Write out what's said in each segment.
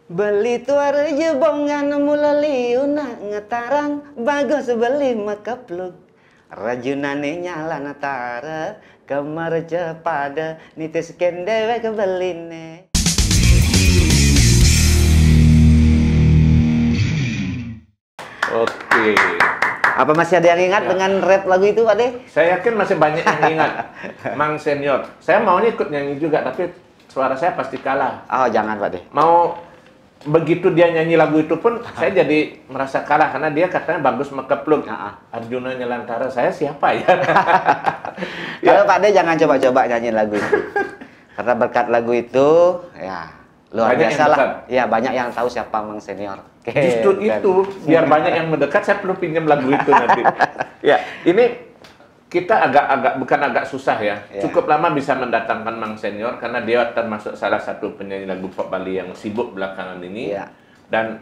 Beli tuare jebongan mula liuna ngetarang bagus beli makaplug. Rajunane nyala natara kamar cepada nitis kendewe kebeline. Oke. Apa masih ada yang ingat dengan rap lagu itu, Pak De? Saya yakin masih banyak yang ingat. Mang Senior. Saya maunya ikut nyanyi juga, tapi suara saya pasti kalah. Oh, jangan, Pak De. Mau begitu dia nyanyi lagu itu pun, saya jadi merasa kalah. Karena dia katanya bagus mekepluk. Arjuna Nyelantara, saya siapa ya? Kalau Pak De jangan coba-coba nyanyi lagu itu. Karena berkat lagu itu, ya luar Banyak biasa yang lah. dekat. Ya, banyak yang tahu siapa Mang Senior. Oke, Justru itu, biar banyak yang mendekat, saya perlu pinjam lagu itu nanti. Ya, ini kita bukan agak susah ya. Cukup lama bisa mendatangkan Mang Senior karena dia termasuk salah satu penyanyi lagu pop Bali yang sibuk belakangan ini. Dan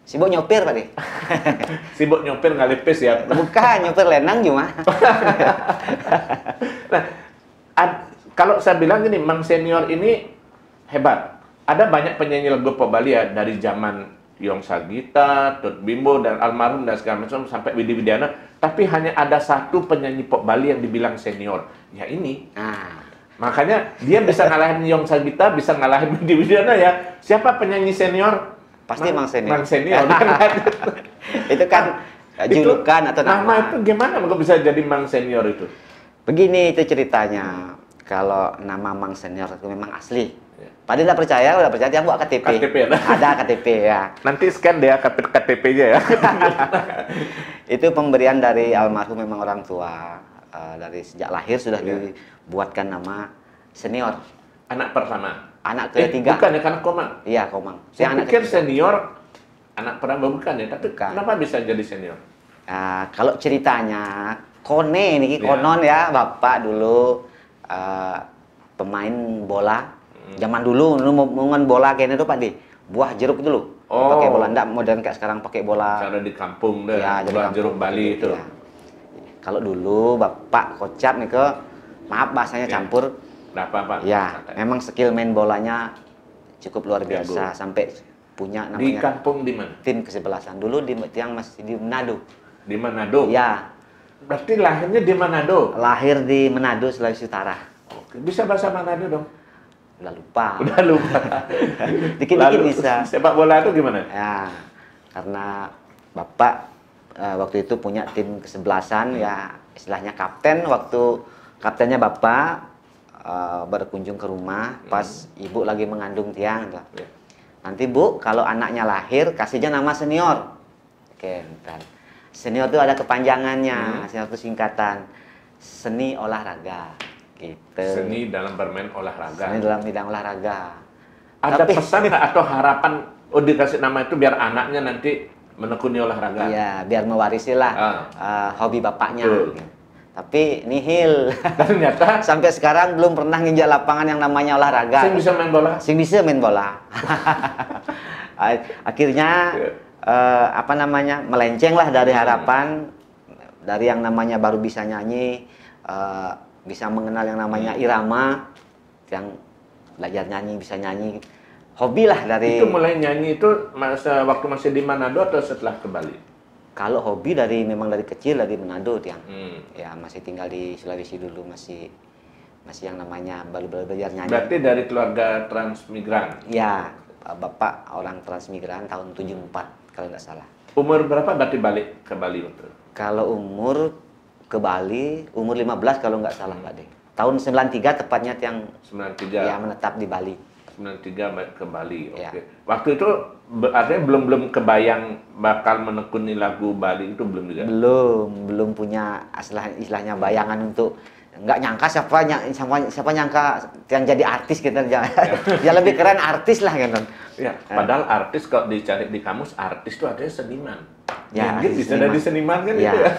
sibuk nyopir, Pak De. sibuk nyopir ngalipis ya. Bukan, nyopir lenang cuma. Nah, kalau saya bilang gini, Mang Senior ini hebat. Ada banyak penyanyi lagu pop Bali ya, dari zaman Yong Sagita, Tut Bimbo, dan almarhum dan segala macam sampai Widi Widiana. Tapi hanya ada satu penyanyi pop Bali yang dibilang senior. Ya ini. Makanya dia bisa ngalahin Yong Sagita, bisa ngalahin Widi Widiana ya. Siapa penyanyi senior? Pasti Mang Senior. Mang Senior. Itu kan julukan atau nama. Nama itu gimana kok bisa jadi Mang Senior itu? Begini itu ceritanya. Kalau nama Mang Senior itu memang asli. Pak De udah percaya dia buat KTP. KTP ada? Ada KTP ya. Nanti scan deh KTP-nya ya. Itu pemberian dari almarhum memang orang tua. Dari sejak lahir sudah dibuatkan nama Senior. Anak pertama? Anak ketiga. Bukan ya, karena Komang? Iya, Komang. Saya pikir senior anak pertama, bukan ya? Tapi kenapa bisa jadi senior? Kalau ceritanya, konon ya, Bapak dulu pemain bola. Zaman dulu ngomongan bola kayaknya tuh Pak De, buah jeruk dulu. Pakai bola enggak modern kayak sekarang pakai bola. Cara di kampung deh, ya, buah jeruk Bali itu. Ya. Kalau dulu Bapak Kocap nih maaf bahasanya campur. Apa-apa. Ya, memang skill main bolanya cukup luar biasa sampai punya namanya. Di kampung di mana? Tim kesebelasan dulu yang masih di Manado. Di Manado. Ya. Berarti lahirnya di Manado. Lahir di Manado, Sulawesi Utara. Oke, bisa bahasa Manado dong? Udah lupa. Dikit-dikit bisa. Sepak bola itu gimana? Ya, karena Bapak waktu itu punya tim kesebelasan, ya istilahnya kapten. Waktu kaptennya Bapak berkunjung ke rumah, pas ibu lagi mengandung tiang. Nanti Bu, kalau anaknya lahir, kasihnya nama Senior. Oke, bentar. Senior itu ada kepanjangannya, Senior itu singkatan. Seni olahraga. Gitu. Seni dalam bermain olahraga. Seni dalam bidang olahraga. Ada pesan nggak atau harapan dikasih nama itu biar anaknya nanti menekuni olahraga? Iya, biar mewarisi lah hobi bapaknya. Tapi nihil. Ternyata sampai sekarang belum pernah nginjak lapangan yang namanya olahraga. Sing bisa main bola? Sing bisa main bola. Akhirnya melenceng lah dari harapan, dari yang namanya baru bisa nyanyi. Bisa mengenal yang namanya irama, yang belajar nyanyi, bisa nyanyi, hobi lah dari. Itu mulai nyanyi itu waktu masih di Manado atau setelah ke Bali? Kalau hobi memang dari kecil dari Manado tiang. Ya masih tinggal di Sulawesi dulu, masih yang namanya baru belajar nyanyi. Berarti dari keluarga transmigran? Ya, Bapak orang transmigran tahun 74 kalau nggak salah. Umur berapa berarti balik ke Bali waktu? Kalau umur ke Bali, umur 15 kalau nggak salah Pak De. Tahun 93 tepatnya yang 93. Ya, menetap di Bali. 93 ke Bali. Oke. Ya. Waktu itu artinya belum kebayang bakal menekuni lagu Bali itu belum juga? Belum punya istilahnya bayangan untuk nggak nyangka siapa nyangka yang jadi artis gitu ya. Ya lebih keren artis lah gitu. Ya, padahal artis kalau dicari di kamus artis itu artinya seniman. Ya, mungkin bisa jadi seniman kan ya. Itu ya.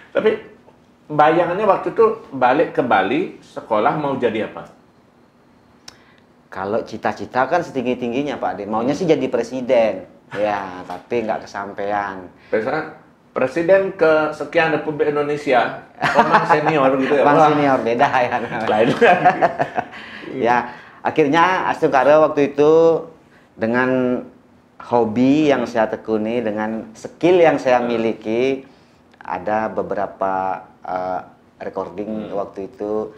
Tapi bayangannya waktu itu balik ke Bali, sekolah mau jadi apa? Kalau cita-cita kan setinggi-tingginya Pak De, maunya sih jadi presiden. Ya, tapi nggak kesampaian. Presiden ke sekian Republik Indonesia, Mang Senior gitu ya? Mang Senior, beda ya. Lain lagi. Ya, Akhirnya Astungkara waktu itu dengan hobi yang saya tekuni, dengan skill yang saya miliki, ada beberapa recording waktu itu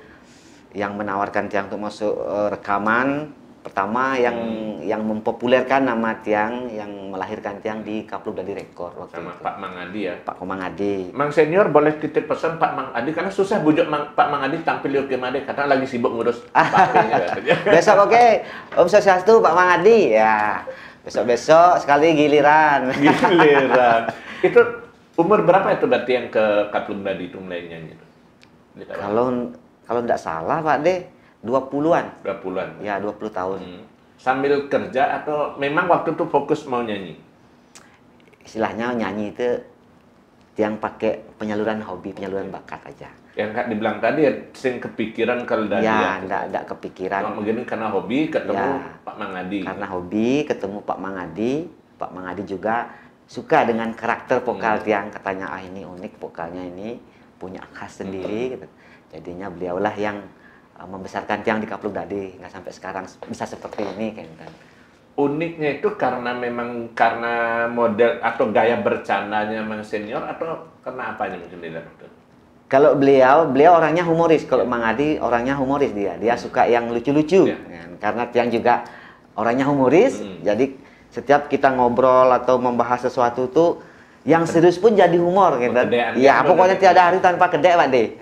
yang menawarkan Tiang untuk masuk rekaman. Pertama yang mempopulerkan nama Tiang, yang melahirkan Tiang di Kapluk Dadi Record waktu Sama itu. Pak Mang Adi ya. Pak Komang Adi. Mang Senior boleh titip pesan Pak Mang Adi karena susah bujuk Pak Mang Adi tampil di Okemade karena lagi sibuk ngurus HP-nya. Besok oke, Om Swastiastu Pak Mang Adi ya. Besok-besok sekali giliran. Giliran. Itu umur berapa itu berarti yang ke Kapluk Dadi itu mulai nyanyi itu? Kalau tidak salah Pak De, 20-an. 20-an. Ya, 20 tahun. Sambil kerja atau memang waktu itu fokus mau nyanyi? Istilahnya nyanyi itu yang pakai penyaluran hobi, penyaluran bakat aja. Yang Kak dibilang tadi ya, sing kepikiran kalau dari Ya, enggak kepikiran. Kalau begini karena hobi ketemu Ya, Pak Mang Adi. Karena hobi ketemu Pak Mang Adi. Pak Mang Adi juga suka dengan karakter vokal Tiang, katanya ini unik vokalnya, ini punya khas sendiri gitu. Jadinya beliaulah yang membesarkan Tiang di Kapluk Dadi, nggak sampai sekarang bisa seperti ini kayak gitu. Uniknya itu karena memang karena model atau gaya bercandanya Mang Senior atau karena apanya mungkin tidak betul? Kalau beliau orangnya humoris. Kalau Mang Adi orangnya humoris dia suka yang lucu-lucu. Ya. Karena Tiang juga orangnya humoris, jadi setiap kita ngobrol atau membahas sesuatu tuh yang serius pun jadi humor gitu. Ya pokoknya tiada hari tanpa kedek Pak De.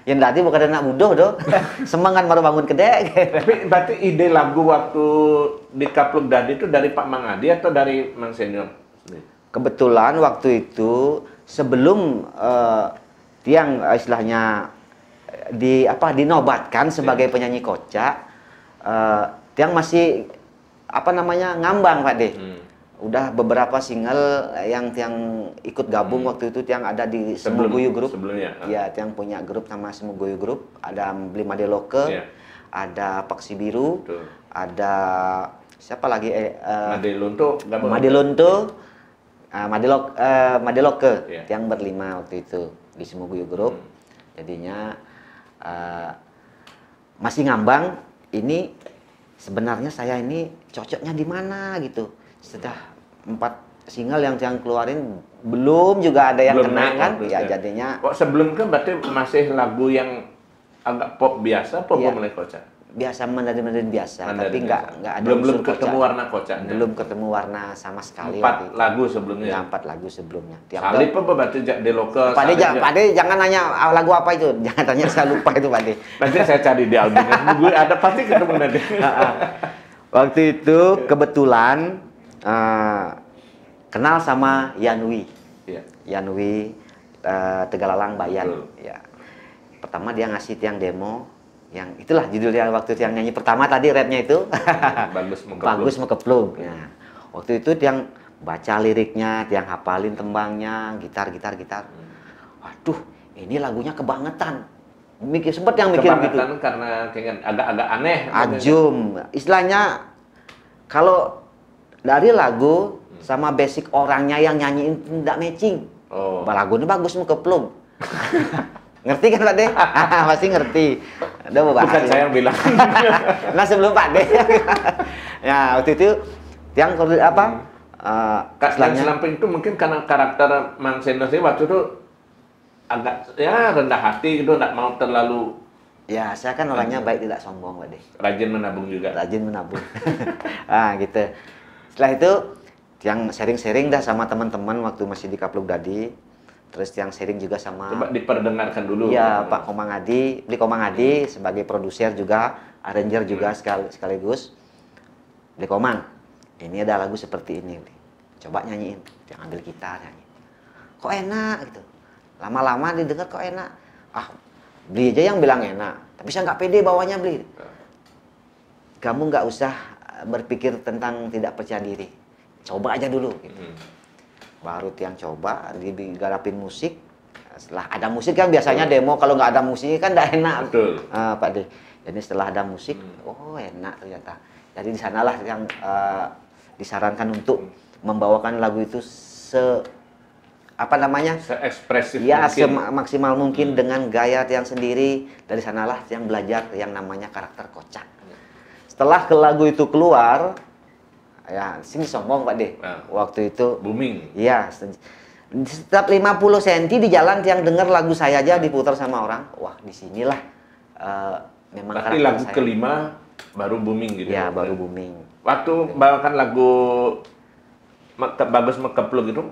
Yang tadi bukan anak budoh doh. Semangat baru bangun kedek. Tapi berarti ide lagu waktu di Kapluk Dadi itu dari Pak Mang Adi atau dari Mang Senior? Kebetulan waktu itu sebelum Tiang istilahnya dinobatkan sebagai penyanyi kocak, Tiang masih ngambang Pak De. Udah beberapa single yang Tiang ikut gabung waktu itu. Tiang ada di Semuguyu Group. Sebelumnya. Ya, Tiang punya grup sama Semuguyu Group. Ada Beli Madeloke, ada Paksi Biru, ada siapa lagi? Madelunto, Madeloke. Tiang berlima waktu itu di Semuguyu Group. Jadinya masih ngambang. Ini sebenarnya saya ini cocoknya di mana gitu. Setelah 4 single yang Tiang keluarin belum juga ada yang kena kan, ya jadinya. Kok sebelum kan berarti masih lagu yang agak pop biasa, pop mulai kocak. Biasa Mandarin biasa, tapi nggak ada belum ketemu warna kocaknya. Belum ketemu warna sama sekali. 4 lagu sebelumnya. Ya, 4 lagu sebelumnya. Salib apa berarti di lokal? Pade jangan nanya lagu apa itu, jangan tanya, saya lupa itu Pade. Nanti saya cari di albumnya. Gue ada pasti ketemu nanti. Waktu itu kebetulan kenal sama Yanwi. Yanwi Tegalalang Bayan. Ya. Pertama dia ngasih Tiang demo yang itulah judulnya waktu Tiang nyanyi pertama tadi, rapnya itu Bagus Mekeplug. Nah, waktu itu Tiang baca liriknya, Tiang hafalin tembangnya, gitar. Waduh, ini lagunya kebangetan. Sempat yang mikir gitu. Karena agak aneh. Ajum. Istilahnya kalau dari lagu sama basic orangnya yang nyanyiin tidak matching. Lagunya Bagus Mekeplug. Ngerti kan Pak De? Pasti ngerti. Bukan saya yang bilang. Nah sebelum Pak De. Ya waktu itu Tiang apa? Yang Selamping itu mungkin karena karakter Mang Senior sih waktu itu agak ya rendah hati gitu, nggak mau terlalu. Ya saya kan orangnya baik tidak sombong Pak De. Rajin menabung juga. Rajin menabung. Gitu. Setelah itu Tiang sharing-sharing dah sama teman-teman waktu masih di Kapluk Dadi. Terus Tiang sharing juga sama. Coba diperdengarkan dulu. Iya, Pak Komang Adi, Beli Komang Adi sebagai produser juga, arranger juga sekaligus. Beli Komang, ini ada lagu seperti ini, coba nyanyiin. Tiang ambil gitar nyanyi. Kok enak gitu. Lama-lama didengar kok enak. Beli aja yang bilang enak. Tapi saya nggak pede bawanya Beli. Kamu nggak usah berpikir tentang tidak percaya diri. Coba aja dulu. Gitu. Baru Tiang coba, digarapin musik. Setelah ada musik kan biasanya demo, kalau nggak ada musik kan nggak enak. Betul. Pak De. Jadi setelah ada musik, enak ternyata. Jadi di sanalah yang disarankan untuk membawakan lagu itu se-ekspresif ya, mungkin. semaksimal mungkin dengan gaya Tiang sendiri. Dari sanalah Tiang belajar yang namanya karakter kocak. setelah ke lagu itu keluar, ya sini sombong Pak De. Waktu itu booming. Iya, setiap 50 cm di jalan yang dengar lagu saya aja diputar sama orang. Wah, disinilah memang Berarti karakter lagu saya. kelima baru booming gitu. Ya, baru booming. Waktu bawakan lagu Bagus Mekepluk itu,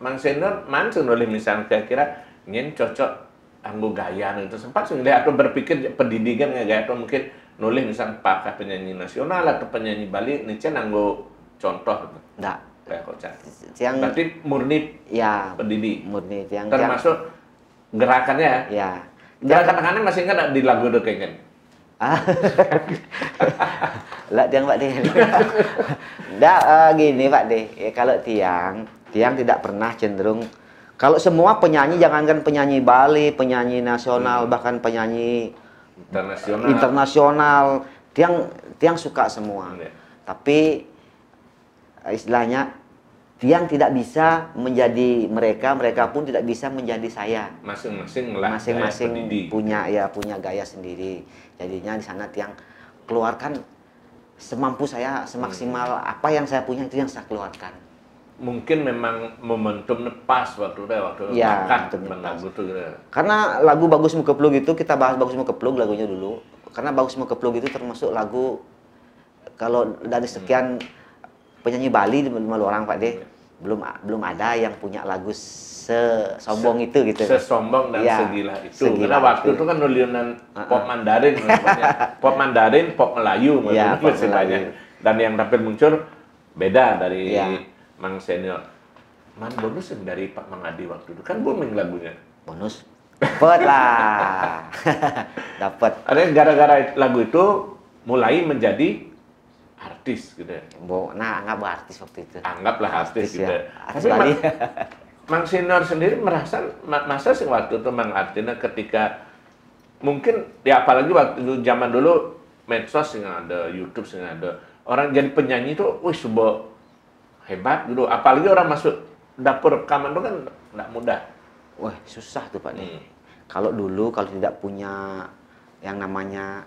Mang Senior mancing oleh misalnya kira-kira ingin cocok anggo gaya itu sempat sih atau berpikir pendidikan gaya atau mungkin nulis misalnya pakai penyanyi nasional atau penyanyi Bali ini anggo contoh gitu. Enggak. Kayak kocak. Yang Berarti murni ya pendidik. murni yang Termasuk gerakannya. ya. Gerakan-gerakannya masih ingat di lagu itu kayaknya. Lah tiang Pak De. Enggak gini Pak De. Ya, kalau tiang tidak pernah cenderung kalau semua penyanyi jangankan penyanyi Bali, penyanyi nasional bahkan penyanyi internasional tiang suka semua. Tapi istilahnya tiang tidak bisa menjadi mereka pun tidak bisa menjadi saya. Masing-masing punya gaya sendiri. Jadinya di sana tiang keluarkan semampu saya, semaksimal apa yang saya punya itu yang saya keluarkan. Mungkin memang momentumnya pas waktu ya, lagu itu. Karena lagu Bagus Mekepluk itu kita bahas Bagus Mekepluk lagunya dulu. Karena Bagus Mekepluk itu termasuk lagu kalau dari sekian penyanyi Bali 5 orang Pak De, belum ada yang punya lagu sesombong itu gitu. Sesombong dan ya, segila itu. Karena waktu itu kan nulinan pop Mandarin, pop Mandarin, pop Melayu, ya, pop Melayu. Dan yang tampil muncul beda dari Mang Senior. Man bonus dari Pak Mang Adi waktu itu kan booming lagunya. Bonus dapat lah. Dapat. Ada gara-gara lagu itu mulai menjadi artis gitu ya. Nah, anggap artis waktu itu. Anggaplah artis gitu. Ya. Tapi Mang Senior sendiri masa sih waktu itu Mang artinya ketika mungkin ya apalagi waktu itu zaman dulu medsos yang ada, YouTube yang ada. Orang jadi penyanyi itu sebuah hebat gitu. Apalagi orang masuk dapur rekaman itu kan enggak mudah. Wah, susah tuh Pak De. Kalau dulu kalau tidak punya yang namanya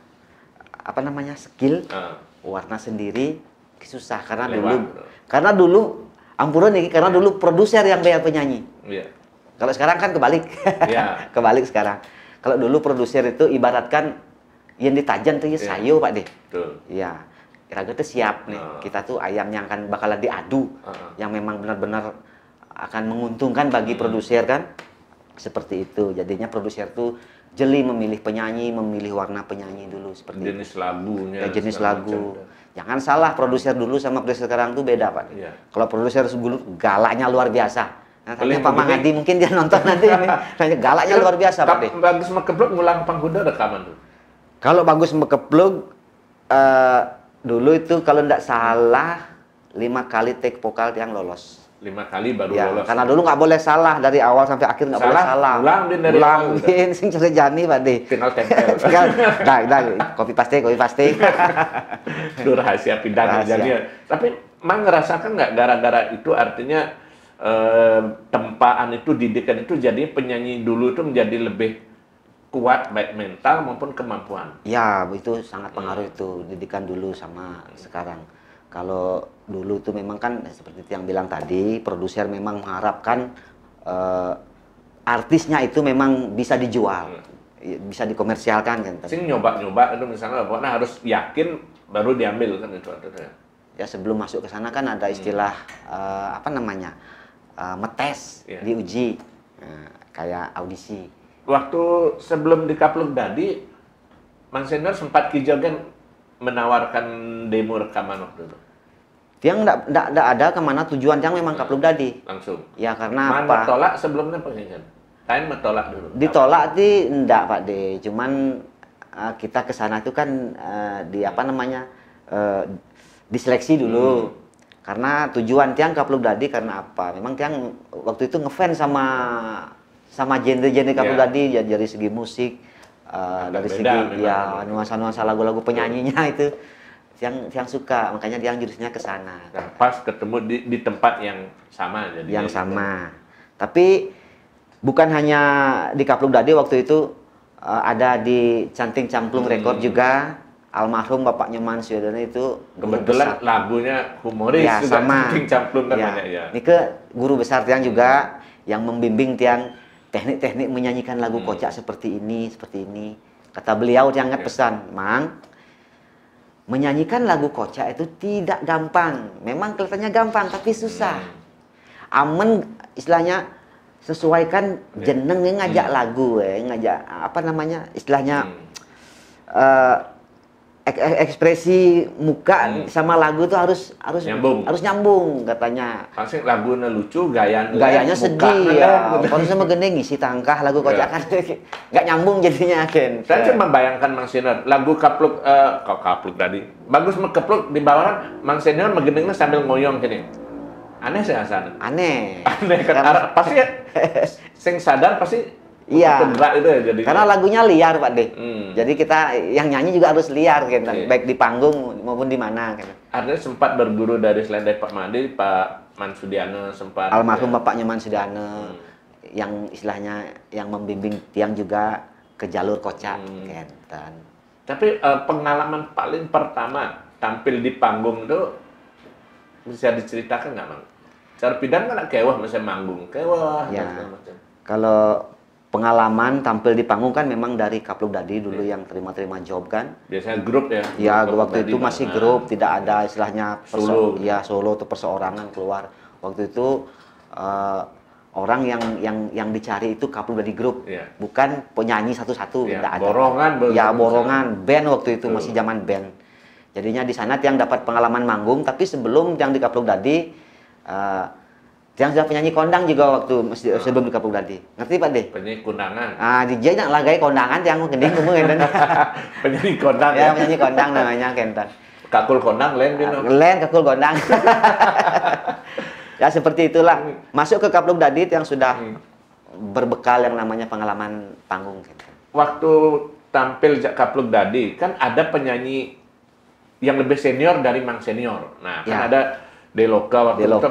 skill, warna sendiri susah karena dulu ampura nih karena dulu produser yang bayar penyanyi. Iya. Kalau sekarang kan kebalik. Iya. Kebalik sekarang. Kalau dulu produser itu ibaratkan yang ditajan tuh sayo Pak De. Betul. Iya. Kira-kira tuh siap nih. Kita tuh ayam yang akan bakalan diadu yang memang benar-benar akan menguntungkan bagi produser kan. Seperti itu. Jadinya produser tuh jeli memilih penyanyi, memilih warna penyanyi dulu seperti jenis lagunya. Jenis lagu. Jangan salah, produser dulu sama produser sekarang tuh beda Pak. Iya. Kalau produser dulu galaknya luar biasa. Nah, Pak Mang Adi mungkin dia nonton nanti ini. Galaknya luar biasa Pak. Bagus Mekepluk ngulang panggoda rekaman tuh. Kalau Bagus Mekepluk dulu itu kalau tidak salah 5 kali take vokal yang lolos. 5 kali baru ya, lolos. Karena dulu nggak boleh salah dari awal sampai akhir nggak boleh salah. Ulang sing cari jani Pak De. Tinggal tempel. Dah, copy paste. Itu rahasia pindah jadinya. Tapi Mang ngerasakan nggak gara-gara itu artinya tempaan itu, didikan itu jadi penyanyi dulu itu menjadi lebih kuat baik mental maupun kemampuan. Ya, itu sangat pengaruh itu didikan dulu sama sekarang. Kalau dulu itu memang kan seperti yang bilang tadi, produser memang mengharapkan artisnya itu memang bisa dijual, bisa dikomersialkan kan. Sing nyoba-nyoba itu misalnya pokoknya harus yakin baru diambil kan itu artinya. Ya sebelum masuk ke sana kan ada istilah metes, diuji, kayak audisi. Waktu sebelum di Kapluk Dadi, Mang Senior sempat Kijogen menawarkan demo rekaman waktu itu. Dia nggak ada kemana tujuan yang memang Kapluk Dadi. Langsung. Ya karena apa? Tolak sebelumnya pengen. Kain menolak dulu. Ditolak sih enggak Pak De. Cuman kita ke sana itu kan diseleksi dulu. Karena tujuan tiang Kapluk Dadi karena apa? Memang tiang waktu itu ngefans sama genre-genre Kapluk Dadi ya, dari segi musik, dari segi nuansa-nuansa lagu-lagu penyanyinya itu yang suka, makanya dia jurusnya ke sana. Dan pas ketemu di tempat yang sama jadi. Yang sama. Tapi bukan hanya di Kapluk Dadi waktu itu, ada di Canting Camplung Record juga, almarhum Bapak Nyoman Suyodana itu guru Kebetulan besar. lagunya humoris Ya, juga, sama. Cing Camplun Ya. namanya ya. Ini ke guru besar tiang juga yang membimbing tiang teknik-teknik menyanyikan lagu kocak seperti ini, seperti ini. Kata beliau tiang ingat pesan, Mang, menyanyikan lagu kocak itu tidak gampang. Memang kelihatannya gampang, tapi susah. Amen istilahnya sesuaikan jeneng ngajak lagu, ngajak apa namanya istilahnya ekspresi muka sama lagu itu harus nyambung katanya. Pasti lagunya lucu, gayanya sedih ya. Kalau sama gede ngisi tangkah lagu kocak kan nggak nyambung jadinya kan. Saya cuma bayangkan Mang Senior lagu kapluk kapluk tadi bagus kepluk di bawah Mang Senior megeningnya sambil ngoyong gini. Aneh sih asana. Aneh kan pasti sing sadar pasti iya, itu ya jadi. Karena lagunya liar Pak De. Jadi kita yang nyanyi juga harus liar kan, baik di panggung maupun di mana kan. Artinya sempat berguru dari selain dari Pak Madi, Pak Mansudiana sempat. Almarhum Bapak Nyoman Suyodana yang istilahnya yang membimbing tiang juga ke jalur kocak kan. Tapi pengalaman paling pertama tampil di panggung itu bisa diceritakan nggak Mang? Cara pidan kan kewah masa manggung, kewah. Ya. Kalau pengalaman tampil di panggung kan memang dari Kapluk Dadi dulu yang terima job kan. Biasanya grup ya? Ya, waktu itu masih grup, tidak ada istilahnya solo. Ya, solo atau perseorangan keluar. Waktu itu orang yang dicari itu Kapluk Dadi grup, bukan penyanyi satu-satu, tidak ada. Borongan. Ya, borongan, band waktu itu masih zaman band. Jadinya di sana tiang dapat pengalaman manggung, tapi sebelum tiang di Kapluk Dadi yang sudah penyanyi kondang juga waktu sebelum di Kapluk Dadi. Ngerti Pak De? Penyanyi kondangan. DJ nak lagai kondangan yang gending ngomong Penyanyi kondang ya. Penyanyi kondang namanya kentan. Kakul kondang lain gitu. Lain kakul kondang. Ya seperti itulah. Masuk ke Kapluk Dadi yang sudah berbekal yang namanya pengalaman panggung gitu. Waktu tampil Kapluk Dadi kan ada penyanyi yang lebih senior dari Mang Senior. Nah, kan ada Deloka waktu itu.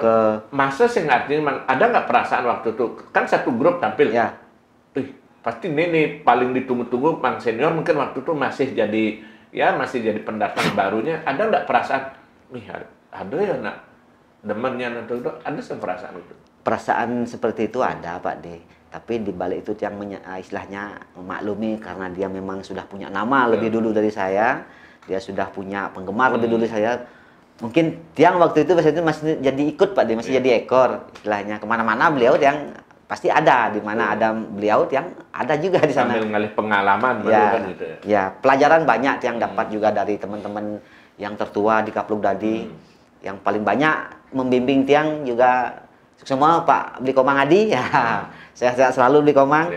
Masa sih artinya ada nggak perasaan waktu itu? Kan satu grup tampil. Ya. Pasti ini paling ditunggu-tunggu Mang Senior mungkin waktu itu masih jadi pendatang barunya. Ada nggak perasaan? Ada ya nak demennya nanti itu ada perasaan itu? Perasaan seperti itu ada Pak De. Tapi di balik itu yang istilahnya memaklumi karena dia memang sudah punya nama lebih dulu dari saya. Dia sudah punya penggemar lebih dulu dari saya. Mungkin tiang waktu itu masih jadi ikut Pak De, masih jadi ekor istilahnya. Kemana-mana beliau yang pasti ada, di mana ada beliau tiang ada juga di sana. Sambil ngalih pengalaman ya, kan gitu ya. Ya, pelajaran banyak yang dapat juga dari teman-teman yang tertua di Kapluk Dadi. Yang paling banyak membimbing tiang juga semua Pak Bli Komang Adi ya. Sehat-sehat selalu Bli Komang.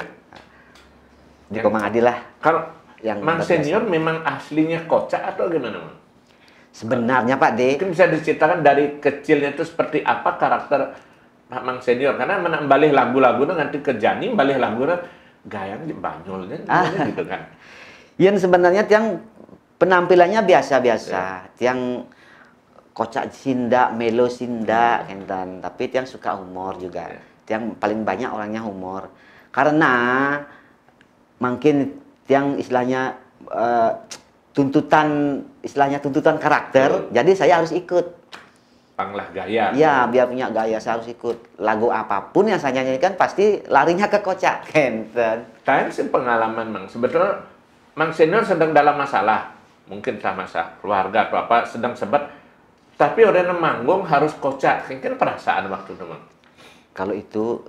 Bli Komang Adi lah. Kalau yang Mang Senior memang aslinya kocak atau gimana Mang? Sebenarnya Pak De, mungkin bisa diceritakan dari kecilnya itu seperti apa karakter Pak Mang Senior, karena menambah lagu-lagunya nanti ke Jani, balik lagunya gayanya banyolnya gitu kan. Yang sebenarnya tiang penampilannya biasa-biasa, tiang kocak sinda, melo sinda, kentan. Tapi tiang suka humor juga. Tiang paling banyak orangnya humor. Karena mungkin tiang istilahnya tuntutan karakter, jadi saya harus ikut. Panglah gaya. Ya, biar punya gaya saya harus ikut. Lagu apapun yang saya nyanyikan pasti larinya ke kocak, kenten. Saya sih pengalaman Mang, sebetulnya Mang Senior sedang dalam masalah, mungkin sama keluarga atau apa, sedang sebat, tapi orang manggung harus kocak, mungkin perasaan waktu itu Mang. Kalau itu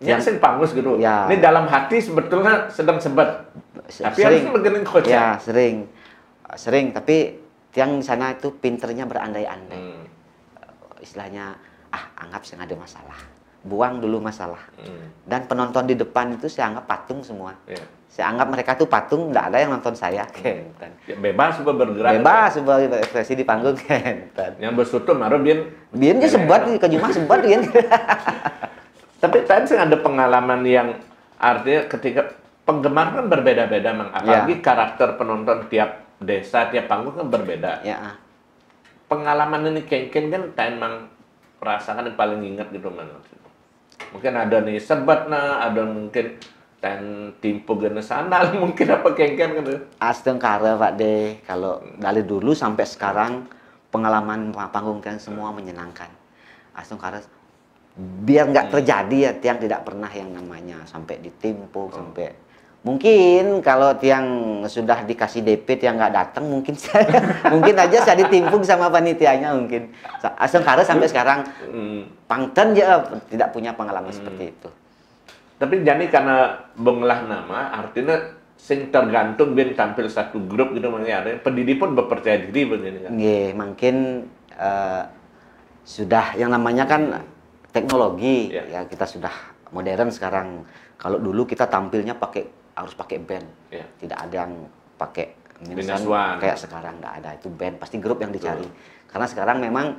yang sing pangus gitu. Ya. Ini dalam hati sebetulnya sedang sebat. Tapi harus begening kocak. Ya, sering. Tapi tiang di sana itu pinternya berandai-andai. Istilahnya, anggap saya ada masalah. Buang dulu masalah. Dan penonton di depan itu saya anggap patung semua. Saya anggap mereka tuh patung, nggak ada yang nonton saya. Ya, bebas bergerak. Bebas berekspresi di panggung. Yang bersutum, maru biar dia sebat, ke Jumah sebat dia. Tapi tadi ada pengalaman yang artinya ketika penggemar kan berbeda-beda, Mang. Apalagi karakter penonton tiap desa, tiap panggung kan berbeda. Ya. Pengalaman ini kengken kan Mang rasakan yang paling ingat gitu, Mang. Mungkin ada nih sebat, ada mungkin dan timpo genesanal mungkin apa kengken kan? Astengkara Pak De, kalau dari dulu sampai sekarang pengalaman panggung kan semua menyenangkan. Astengkara biar nggak terjadi ya tiang tidak pernah yang namanya sampai ditimpuk sampai mungkin kalau tiang sudah dikasih DP tiang nggak datang mungkin saya mungkin aja saya ditimpuk sama panitianya mungkin. Astengkara sampai sekarang Pangten ya tidak punya pengalaman seperti itu. Tapi jadi karena bengelah nama artinya sing tergantung biar tampil satu grup gitu makanya ada pendidik pun berpercaya diri begini kan. Nggih, mungkin sudah yang namanya kan teknologi ya kita sudah modern sekarang. Kalau dulu kita tampilnya harus pakai band. Tidak ada yang pakai minusan kayak sekarang nggak ada, itu band pasti grup yang dicari. Karena sekarang memang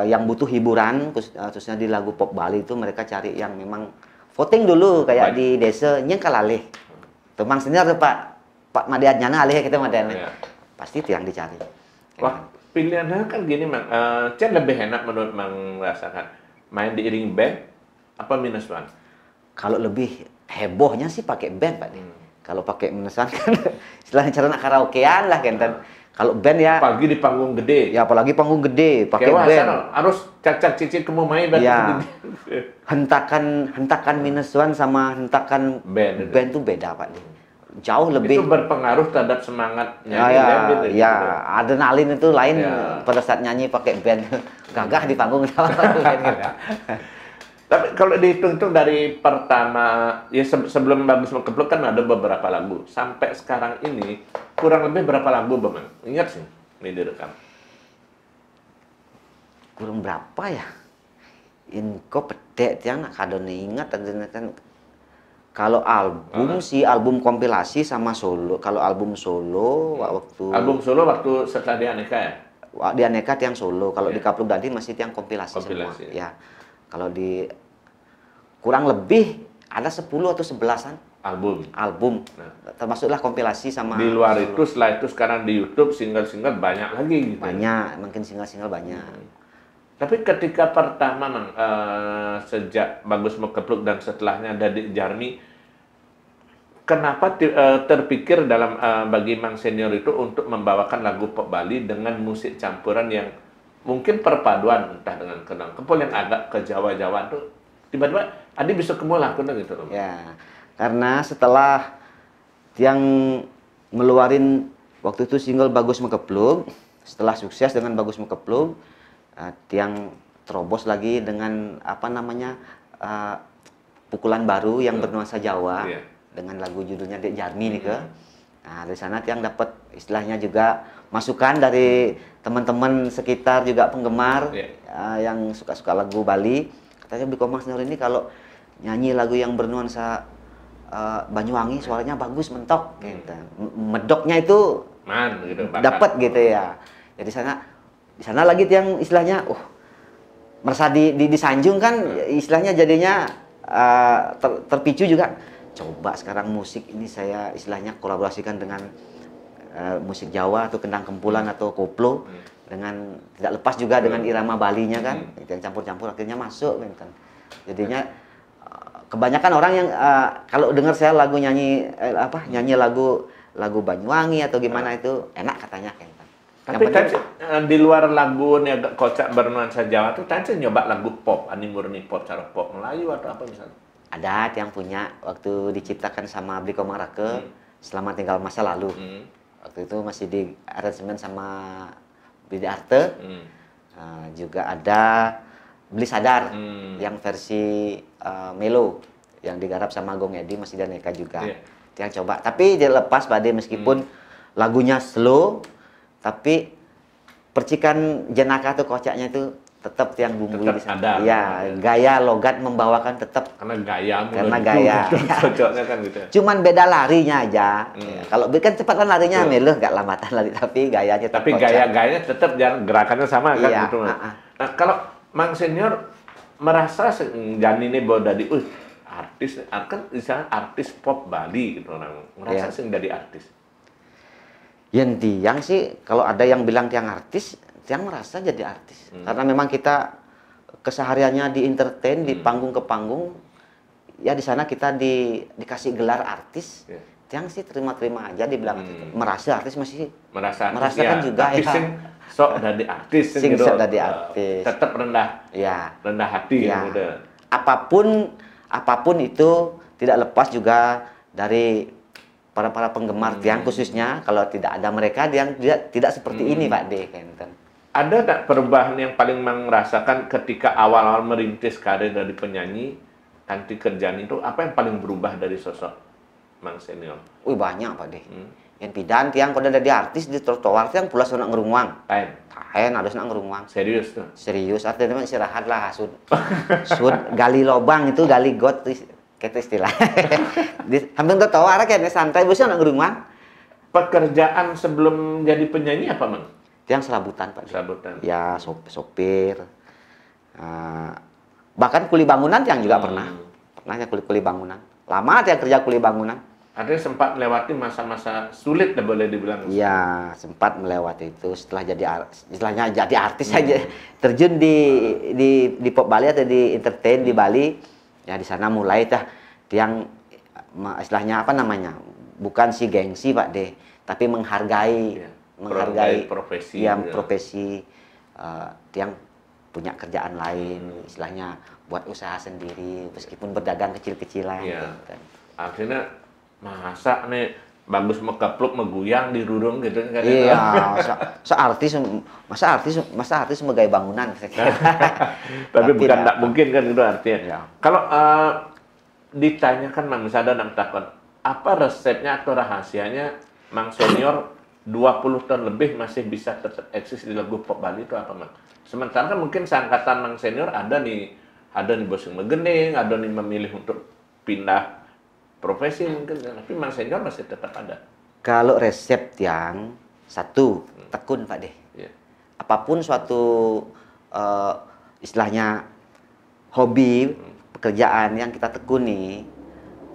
yang butuh hiburan khususnya di lagu pop Bali itu mereka cari yang memang voting dulu kayak di desa nyengkalalih. Tumang senior tuh Pak Madian nyana alih kita Madian. Pasti itu yang dicari. Wah, pilihannya kan gini Mang. Cen lebih enak menurut Mang rasakan main diiring band apa minusan? Kalau lebih hebohnya sih pakai band Pak. Kalau pakai minusan kan istilahnya cara karaokean lah kan. Kalau band ya pagi di panggung gede. Ya apalagi panggung gede pakai band. Harus cacat cicit kamu main band. Ya. Hentakan minusan sama hentakan band tuh beda Pak. Jauh lebih. Itu berpengaruh terhadap semangatnya. Ya, adrenalin itu lain pada saat nyanyi pakai band. Gagah di panggung. Tapi kalau dihitung-hitung dari pertama, ya sebelum Bagus Mengkepluk kan ada beberapa lagu. Sampai sekarang ini, kurang lebih berapa lagu, Bang? Ingat sih, ini direkam. Kurang berapa ya? Inko pedek, tiang nak kadone ingat. Kalau album sih, album kompilasi sama solo. Kalau album solo, waktu setelah di Aneka ya? Di Aneka tiang solo. Kalau di Kapluk Dadi masih tiang kompilasi semua. Ya. Kalau di kurang lebih ada 10 atau 11-an album. Termasuklah kompilasi sama di luar solo. Itu setelah itu sekarang di YouTube single-single banyak lagi gitu. Banyak, mungkin single-single banyak. Tapi ketika pertama Mang, sejak Bagus Mengkepluk dan setelahnya Dadik Jarmi, kenapa terpikir dalam bagi Mang Senior itu untuk membawakan lagu pop Bali dengan musik campuran yang mungkin perpaduan entah dengan kendang kempul yang agak ke Jawa-Jawa tuh tiba-tiba Adi bisa kemu lakukan gitu loh. Ya, karena setelah yang ngeluarin waktu itu single Bagus Mengkepluk, setelah sukses dengan Bagus Mengkepluk, tiang terobos lagi dengan apa namanya pukulan baru yang bernuansa Jawa dengan lagu judulnya Dek Jarmi nih ke. Nah dari sana tiang dapat istilahnya juga masukan dari teman-teman sekitar juga penggemar yang suka-suka lagu Bali. Katanya Biko Mang Senior ini kalau nyanyi lagu yang bernuansa Banyuwangi suaranya bagus mentok gitu. Medoknya itu gitu, dapat gitu ya. Jadi di sana lagi tiang istilahnya merasa disanjung kan istilahnya jadinya terpicu juga. Coba sekarang musik ini saya istilahnya kolaborasikan dengan musik Jawa atau kendang kempulan atau koplo dengan tidak lepas juga dengan irama Balinya kan yang campur-campur akhirnya masuk kan. Jadinya kebanyakan orang yang kalau dengar saya lagu nyanyi lagu Banyuwangi atau gimana itu enak katanya kan. Tapi di luar lagu yang agak kocak bernuansa Jawa tuh tadi nyoba lagu pop, murni pop cara pop Melayu atau apa misalnya? Ada yang punya waktu diciptakan sama Bliko Mang Rake Selamat Tinggal Masa Lalu. Waktu itu masih di aransemen sama Bidi Arte. Juga ada Beli Sadar yang versi Melo yang digarap sama Gong Edi masih dan Eka juga. Yang coba. Tapi dia lepas Bade meskipun lagunya slow tapi percikan jenaka tuh kocaknya itu tetap yang bumbu di sana. Ya, gaya logat membawakan tetap karena gaya. Cocoknya kan gitu. Cuman beda larinya aja. Ya, kalau kan cepatan larinya Melo enggak lambatan lari tapi gayanya tetap. Tapi gaya-gayanya tetap gerakannya sama kan gitu. Nah, kalau Mang Senior merasa Jani ini bawa dari artis kan misalnya artis pop Bali gitu orang. Merasa sing dari artis. Yang tiang sih kalau ada yang bilang tiang artis, tiang merasa jadi artis. Karena memang kita kesehariannya di entertain, di panggung ke panggung, ya di sana kita dikasih gelar artis. Ya. Yang sih terima-terima aja dibilang itu. Merasa artis masih ya, merasakan juga tapi ya. sing sok dari artis Sing gitu. sok dari artis. Tetap rendah Ya. hati Ya. udah. Apapun itu tidak lepas juga dari para penggemar tiang, khususnya kalau tidak ada mereka yang tidak seperti ini Pak D. Kenten. Ada tak perubahan yang paling merasakan ketika awal-awal merintis karir dari penyanyi nanti kerjaan itu, apa yang paling berubah dari sosok Mang Senior? Wih banyak Pak D. Yang pidan tiang kalau ada di artis di trotoar tiang pula nak ngerunguang. Tahen harus nak ngerunguang. Serius tuh. Serius artinya istirahat lah sud gali lobang itu gali got kayak istilah. Di samping trotoar kayaknya santai bosnya nak ngerunguang. Pekerjaan sebelum jadi penyanyi apa Mang? Tiang serabutan Pak D. Serabutan. Ya sopir. Bahkan kuli bangunan tiang juga pernah. Pernah ya kuli bangunan. Lama tiang kerja kuli bangunan. Ada sempat melewati masa-masa sulit, boleh dibilang. Iya, sempat melewati itu setelah istilahnya jadi artis saja. Terjun di pop Bali atau di entertain di Bali. Ya di sana mulai tiang istilahnya apa namanya? Bukan si gengsi Pak D, tapi menghargai profesi. Ya, profesi tiang punya kerjaan lain, istilahnya buat usaha sendiri meskipun berdagang kecil-kecilan. Iya. Gitu. Akhirnya masa nih bagus mekepluk meguyang di rurung gitu kan. Iya, masa artis sebagai bangunan. Tapi bukan tak mungkin kan itu artinya. Ya. Kalau ditanyakan Mang Sada dan takon, apa resepnya atau rahasianya Mang Senior 20 tahun lebih masih bisa tetap eksis di lagu pop Bali itu apa Mang? Sementara kan mungkin seangkatan Mang Senior ada nih bosing megening, ada nih memilih untuk pindah profesi mungkin, tapi Mang Senior masih tetap ada. Kalau resep yang satu, tekun Pak D. Yeah. Apapun suatu istilahnya hobi, pekerjaan yang kita tekuni,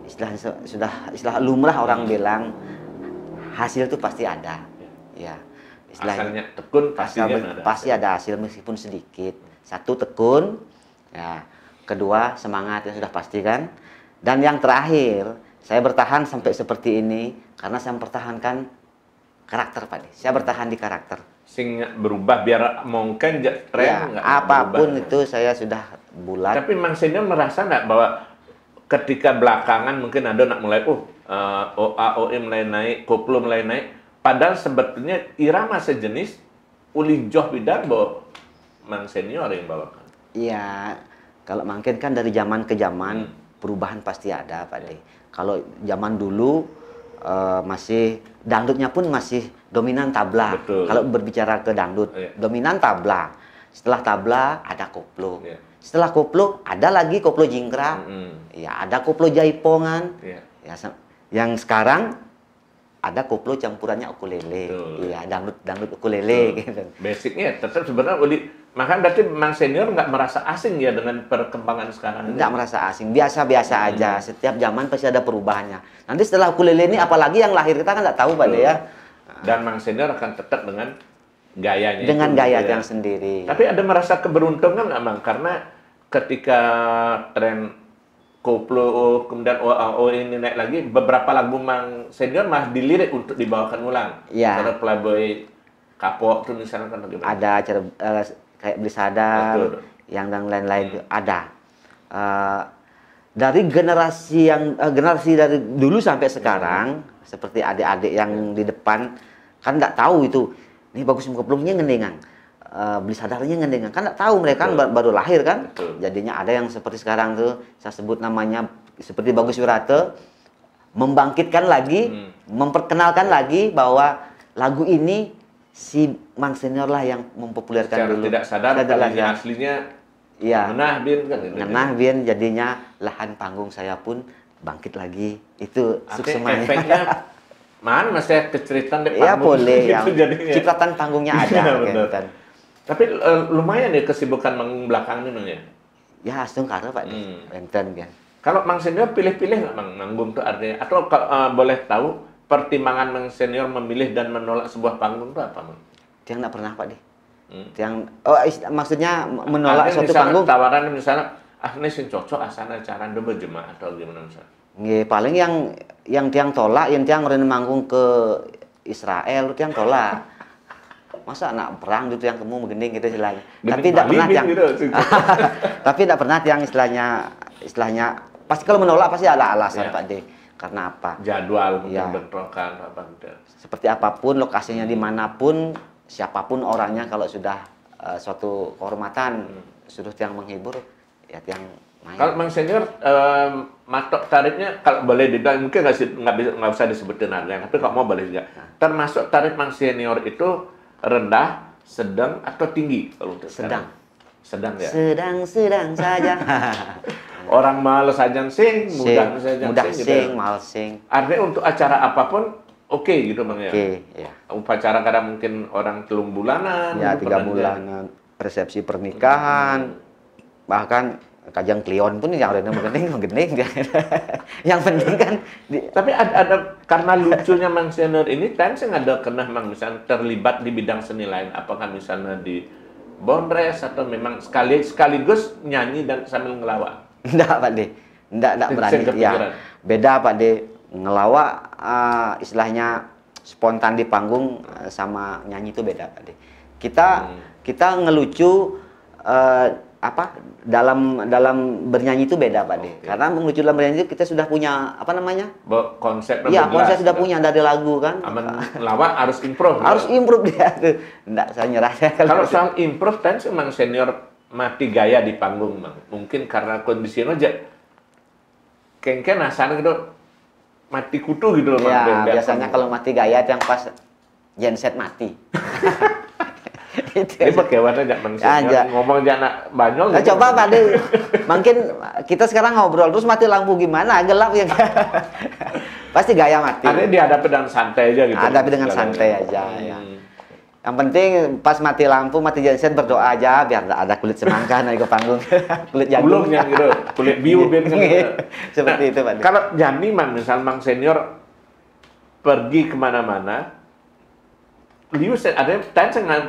istilah lumrah orang bilang hasil itu pasti ada. Ya. Istilahnya tekun pasti ada hasil meskipun sedikit. Satu tekun, ya. Kedua semangat yang sudah pasti kan. Dan yang terakhir, saya bertahan sampai seperti ini karena saya mempertahankan karakter Pak D. Saya bertahan di karakter. Sing berubah biar mungkin tren ya, apapun berubah. Itu saya sudah bulat. Tapi Mang Senior merasa nggak bahwa ketika belakangan mungkin ada nak mulai OA/OE mulai naik, koplo mulai naik, padahal sebetulnya irama sejenis uli joh bidan bahwa Mang Senior yang bawakan. Iya, kalau mungkin kan dari zaman ke zaman perubahan pasti ada Pak D. Kalau zaman dulu masih dangdutnya pun masih dominan tabla. Betul. Kalau berbicara ke dangdut, dominan tabla. Setelah tabla ada koplo. Setelah koplo ada lagi koplo jingkrak. Ya, ada koplo jaipongan. Ya, yang sekarang ada koplo campurannya ukulele. Iya, dangdut ukulele gitu. Basicnya tetap sebenarnya makanya berarti Mang Senior nggak merasa asing ya dengan perkembangan sekarang ini? Nggak merasa asing, biasa-biasa aja. Setiap zaman pasti ada perubahannya. Nanti setelah ukulele ini, apalagi yang lahir kita kan nggak tahu Pak D ya. Dan Mang Senior akan tetap dengan gayanya. Dengan gaya yang sendiri. Tapi ada merasa keberuntungan nggak Mang? Karena ketika tren koplo kemudian OA/OE ini naik lagi, beberapa lagu Mang Senior malah dilirik untuk dibawakan ulang. Iya. Cara Playboy Kapok itu misalnya kan bagaimana? Ada acara kayak Beli Sadar, yang dan lain-lain ada. Dari generasi dari dulu sampai sekarang, seperti adik-adik yang di depan kan nggak tahu itu, ini bagus koplonya ngendengan, Beli Sadarnya ngendengan, kan nggak tahu mereka kan baru lahir kan. Jadinya ada yang seperti sekarang tuh, saya sebut namanya seperti Bagus Wirate, membangkitkan lagi, memperkenalkan lagi bahwa lagu ini si Mang Senior lah yang mempopulerkan secara dulu. Tidak sadar penyanyi aslinya ngenah bin kan. Ngenah bin jadinya lahan panggung saya pun bangkit lagi. Itu suksemanya. Efeknya man masih keceritaan di panggung. Iya boleh gitu yang jadinya. cipratan panggungnya ada kan. Tapi lumayan ya kesibukan manggung belakang ini ya. Ya langsung karena Pak Enten kan. Kalau Mang Senior pilih-pilih nggak manggung tuh artinya atau boleh tahu pertimbangan Mang Senior memilih dan menolak sebuah panggung itu apa, Mang? Yang nggak pernah Pak D. Yang maksudnya menolak suatu panggung. Tawaran misalnya ini sing cocok asana cara ndo berjemaah atau gimana Mas? Nggih, paling yang tiang tolak, yang tiang rene manggung ke Israel, tiang tolak. Masa anak perang gitu yang kamu begini gitu istilahnya. Tapi tidak pernah tiang. Gitu, Tapi tidak pernah tiang istilahnya pasti kalau menolak pasti ada alasan Ya. Pak D. Karena apa? jadwal mungkin Ya. bentrokan apa gitu. Seperti apapun lokasinya dimanapun, siapapun orangnya kalau sudah suatu kehormatan suruh tiang menghibur, ya tiang main. Kalau Mang Senior matok tarifnya kalau boleh dibilang mungkin nggak usah disebutin harganya, tapi kalau mau boleh juga. Termasuk tarif Mang Senior itu rendah, sedang atau tinggi kalau untuk Sedang. sekarang? Sedang ya. Sedang saja. Orang males aja sing, mudah saja mudah gitu. sing, mal sing. Artinya untuk acara apapun oke gitu Bang ya. Oke, ya. Upacara kadang mungkin orang telung bulanan, Ya, 3 pernah bulanan resepsi pernikahan, bahkan kajang klion pun yang rene menggening yang penting kan Tapi ada karena lucunya Mang Senior ini, kan saya ada pernah Mang misalnya terlibat di bidang seni lain, apakah misalnya di Bondres atau memang sekaligus nyanyi dan sambil ngelawak? enggak Pak D, enggak berani Saya kepikiran. ya. Beda Pak D, ngelawak istilahnya spontan di panggung sama nyanyi itu beda Pak D. Kita ngelucu dalam bernyanyi itu beda Pak D. Karena ngelucu dalam bernyanyi itu kita sudah punya apa namanya? Konsep Iya, jelas, konsep sudah gitu. punya dari lagu kan. Aman ngelawak harus improve. Harus improve dia tuh. Enggak, saya nyerah. Kalau soal improve kan Mang Senior mati gaya di panggung Mang. Mungkin karena kondisinya aja kengken asana gitu mati kutu gitu loh Mang. Ya, Band-band biasanya panggung. kalau mati gaya itu yang pas genset mati. Itu. Ini bagaimana aja Mang Senior Aja. ngomong anak Banyol. Nah, gitu. coba Pak De, mungkin kita sekarang ngobrol terus mati lampu gimana? Gelap ya. Pasti gaya mati. Artinya dihadapi dengan santai aja gitu. Hadapi dengan santai aja ya. Yang penting pas mati lampu, mati genset berdoa aja biar ada kulit semangka naik ke panggung. Kulit jagung. Belumnya gitu, kulit biu biar Seperti itu Pak De. Kalau Jani Mang, misal Mang Senior pergi kemana-mana, Lius ada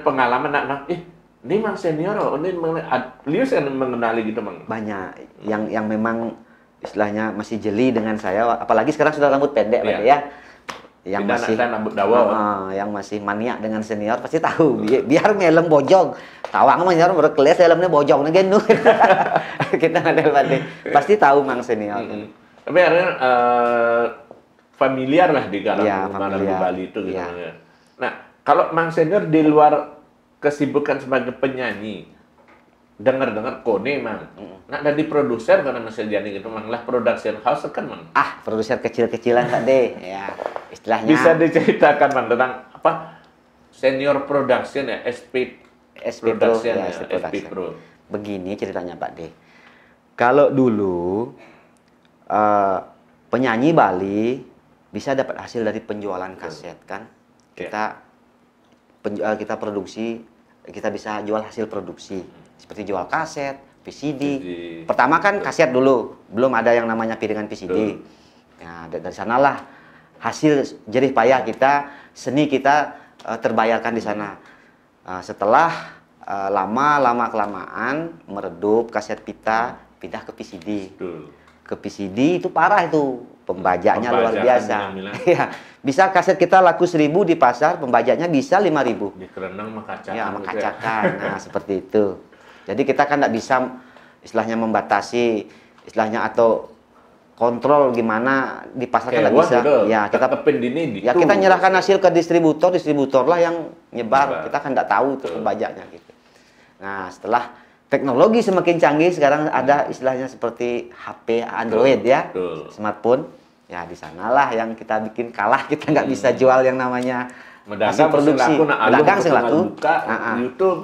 pengalaman anak, ini Mang Senior, ini Lius yang mengenali gitu Mang. Banyak yang memang istilahnya masih jeli dengan saya, apalagi sekarang sudah rambut pendek Pak De ya. Yang Tidak masih nak rambut dawa. yang masih maniak dengan senior pasti tahu biar melem bojong tawang mah senior berkeles helmnya bojong genu kita ngadel Pak De. Pasti tahu Mang senior. Tapi akhirnya familiar lah di kalangan Ya, mana di familiar. Bali itu gitu. Ya. Ya. Nah, kalau Mang Senior di luar kesibukan sebagai penyanyi, dengar-dengar kone Mang. Nah, dari produser karena masih jadi gitu Mang lah production house kan Mang. Produser kecil-kecilan Pak De ya istilahnya. Bisa diceritakan Mang tentang apa senior production ya, SP SP Pro Production ya, ya, SP SP Production. Pro. Begini ceritanya Pak De. Kalau dulu penyanyi Bali bisa dapat hasil dari penjualan kaset kan. Kita produksi, kita bisa jual hasil produksi seperti jual kaset, VCD. Pertama kan kaset dulu, belum ada yang namanya piringan VCD. Ya, dari sanalah hasil jerih payah kita, seni kita terbayarkan di sana. Setelah lama kelamaan meredup kaset pita pindah ke VCD. Ke VCD itu parah itu, pembajaknya luar biasa. Ya, bisa kaset kita laku 1.000 di pasar, pembajaknya bisa 5.000. Di kerenang makacakan. Ya, makacakan. Nah, seperti itu. Jadi kita kan tidak bisa istilahnya membatasi istilahnya atau kontrol gimana di pasar kan tidak bisa. Gitu. Ya, kita ya kita nyerahkan hasil ke distributor lah yang nyebar. Kita kan tidak tahu itu pembajaknya gitu. Nah, setelah teknologi semakin canggih sekarang ada istilahnya seperti HP Android ya, smartphone. Ya di sanalah yang kita bikin kalah, kita nggak bisa jual yang namanya hasil produksi. Pedagang selaku YouTube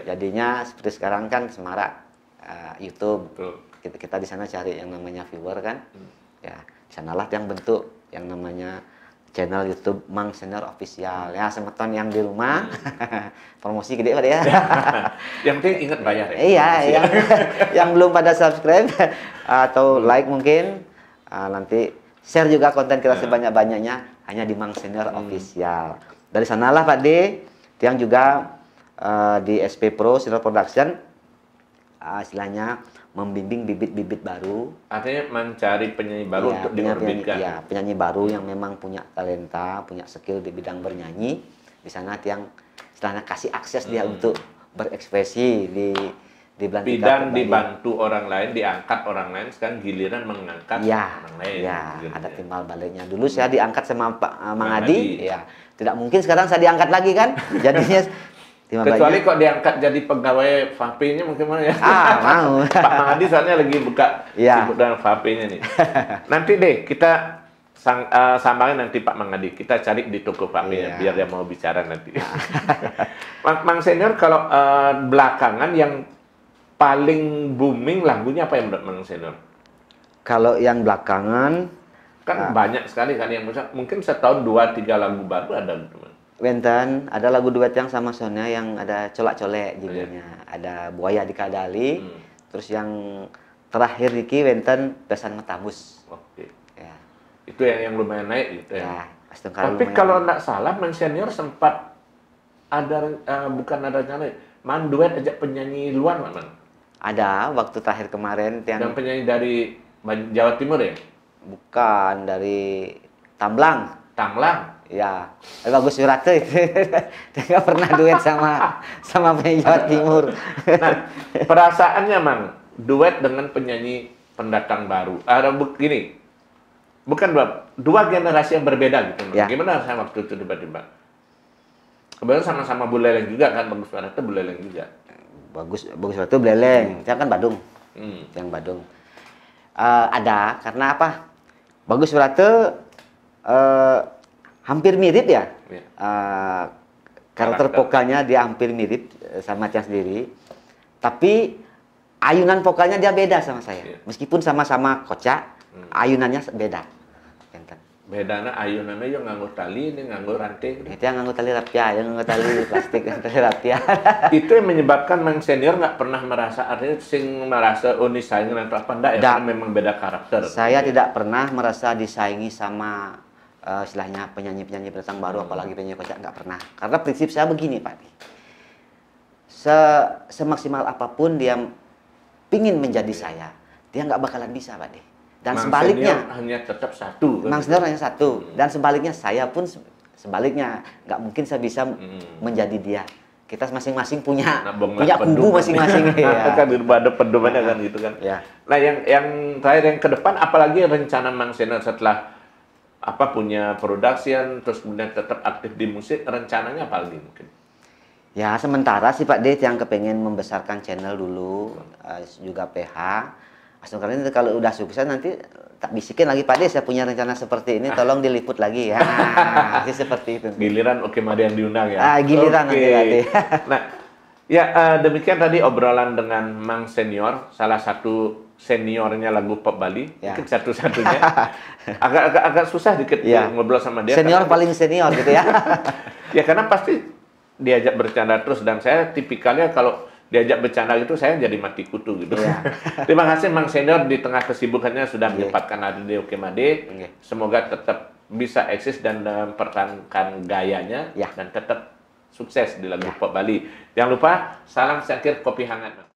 jadinya seperti sekarang kan semarak YouTube. Kita di sana cari yang namanya viewer kan. Ya, di sanalah yang bentuk yang namanya channel YouTube Mang Senior Official. Ya, semeton yang di rumah. Promosi gede Pak ya. Yang penting ingat bayar ya. Iya, yang belum pada subscribe atau like mungkin nanti share juga konten kita sebanyak-banyaknya hanya di Mang Senior Official. Dari sanalah Pak D, yang juga di SP Pro Senior Production istilahnya membimbing bibit-bibit baru. Artinya mencari penyanyi baru Iya, untuk diorbitkan. Iya, penyanyi baru yang memang punya talenta, punya skill di bidang bernyanyi. Di sana yang istilahnya kasih akses dia untuk berekspresi di Belantika Bidan Pop Bali. dibantu orang lain, diangkat orang lain, sekarang giliran mengangkat Ya, orang lain. ya, gitu ada ya. timbal baliknya. Dulu saya diangkat sama Pak Mang Mang Adi, Adi. ya. Tidak mungkin sekarang saya diangkat lagi kan? Jadinya timbal Kecuali baliknya. kok diangkat jadi pegawai VAP-nya mungkin mana ya? Mau. Pak Mahadi soalnya lagi buka Iya. sibuk dengan VAP-nya nih. Nanti deh kita sambangin nanti Pak Mahadi. Kita cari di toko VAP-nya Iya. biar dia mau bicara nanti. Mang Senior kalau belakangan yang paling booming lagunya apa ya menurut Mang Senior? Kalau yang belakangan, Kan banyak sekali kan yang mungkin setahun 2-3 lagu baru ada gitu. Wenten, ada lagu duet yang sama Sonia yang ada colak-colek judulnya. Ada Buaya di Kadali. Terus yang terakhir Riki Wenten Besan Metabus. Oke. Ya. Itu yang lumayan naik gitu ya. Ya, Astungkara Tapi lumayan. kalau nggak salah, Mang Senior sempat ada bukan ada rencana, manduet ajak penyanyi luar nggak, Mang? Ada waktu terakhir kemarin Dan yang penyanyi dari Jawa Timur ya, bukan dari Tamblang. Tamlang. Ya, Bagus Wirata itu. Dia nggak pernah duet sama penyanyi Jawa Timur. Nah, perasaannya Mang, duet dengan penyanyi pendatang baru. Ada begini, bukan dua generasi yang berbeda gitu. Mang. Ya. Gimana saya waktu itu tiba-tiba? Kebetulan sama-sama Buleleng juga kan, Bagus Wirata Buleleng juga. Bagus Wirata Beleleng. Saya kan Badung. Yang Badung. Ada karena apa? Bagus Wirata hampir mirip ya. Ya. Karakter Karakter. vokalnya dia hampir mirip sama Tiang sendiri. Tapi ayunan vokalnya dia beda sama saya. Ya. Meskipun sama-sama kocak, ayunannya beda. Enten. Bedana ayunannya yang nganggo tali, ini nganggo rantai. Itu yang nganggo tali rapia, yang nganggo tali plastik, tali rapia. Itu yang menyebabkan Mang Senior nggak pernah merasa, artinya merasa oh ini saingan atau apa enggak ya, Nggak. karena memang beda karakter. Saya tidak pernah merasa disaingi sama istilahnya penyanyi-penyanyi pendatang baru, apalagi penyanyi kocak, nggak pernah. Karena prinsip saya begini, Pak. Semaksimal apapun dia pingin menjadi saya, dia nggak bakalan bisa, Pak. Dan Mang sebaliknya, Senior hanya tetap satu. Mang Senior hanya satu. Dan sebaliknya, saya pun sebaliknya, nggak mungkin saya bisa menjadi dia. Kita masing-masing punya kubu masing-masing. Ya. Kan ada pedomannya kan gitu kan. Ya. Nah yang terakhir yang ke depan, apalagi rencana Mang Senior setelah punya production, terus kemudian tetap aktif di musik, rencananya apa lagi mungkin? Ya, sementara sih Pak Det yang kepengen membesarkan channel dulu, juga PH. Astungkara ini kalau udah sukses nanti tak bisikin lagi Pak Det, saya punya rencana seperti ini, tolong diliput lagi ya. Seperti itu. Giliran Oke Made yang diundang ya? Giliran nanti. Nah, ya demikian tadi obrolan dengan Mang Senior, salah satu seniornya lagu Pop Bali, Ya. mungkin satu-satunya. agak susah dikit Ya. ngobrol sama dia. Senior karena- paling senior gitu ya. Ya karena pasti diajak bercanda terus, dan saya tipikalnya kalau diajak bercanda gitu saya jadi mati kutu gitu. Iya. Terima kasih Mang Senior di tengah kesibukannya sudah Iya. menyempatkan hadir di Oke Made. Iya. Semoga tetap bisa eksis dan mempertahankan gayanya Ya. dan tetap sukses di lagu Pop Bali. Jangan lupa salam sekir kopi hangat.